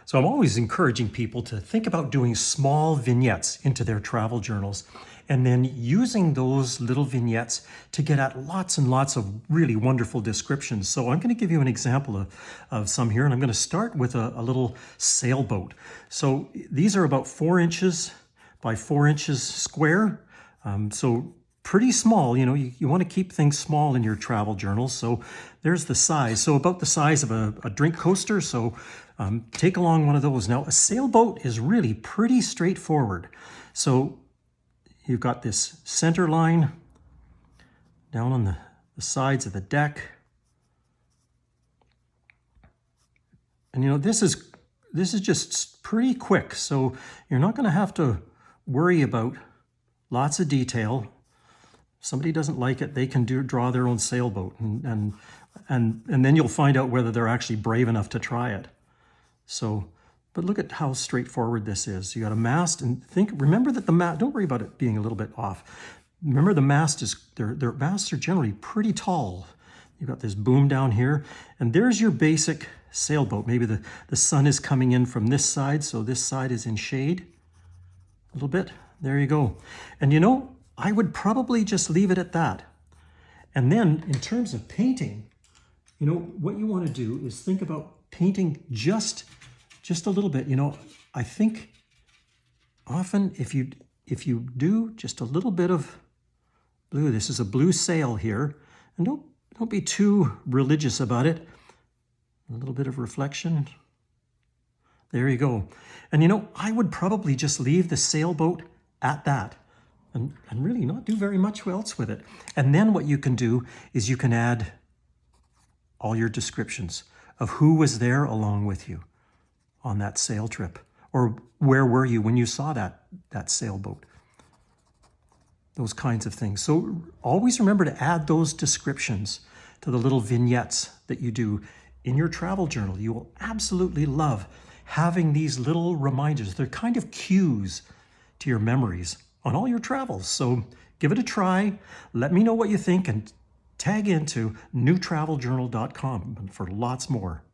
So I'm always encouraging people to think about doing small vignettes into their travel journals and then using those little vignettes to get at lots and lots of really wonderful descriptions. So I'm going to give you an example of some here, and I'm going to start with a little sailboat. So these are about 4 inches by 4 inches square. So pretty small, you want to keep things small in your travel journals. So there's the size. So about the size of a drink coaster. So take along one of those. Now, a sailboat is really pretty straightforward. So you've got this center line down on the sides of the deck. And this is just pretty quick. So you're not going to have to worry about lots of detail. If somebody doesn't like it, they can draw their own sailboat, and then you'll find out whether they're actually brave enough to try it. So, but look at how straightforward this is. You got a mast, and remember that the mast, don't worry about it being a little bit off. Remember the mast their masts are generally pretty tall. You've got this boom down here, and there's your basic sailboat. Maybe the sun is coming in from this side, so this side is in shade a little bit. There you go. And I would probably just leave it at that. And then in terms of painting, what you want to do is think about painting just a little bit. I think often if you do just a little bit of blue, this is a blue sail here, and don't be too religious about it. A little bit of reflection. There you go. And I would probably just leave the sailboat at that and really not do very much else with it. And then what you can do is you can add all your descriptions of who was there along with you on that sail trip, or where were you when you saw that sailboat. Those kinds of things. So always remember to add those descriptions to the little vignettes that you do in your travel journal. You will absolutely love having these little reminders. They're kind of cues to your memories on all your travels. So give it a try. Let me know what you think, and tag into newtraveljournal.com for lots more.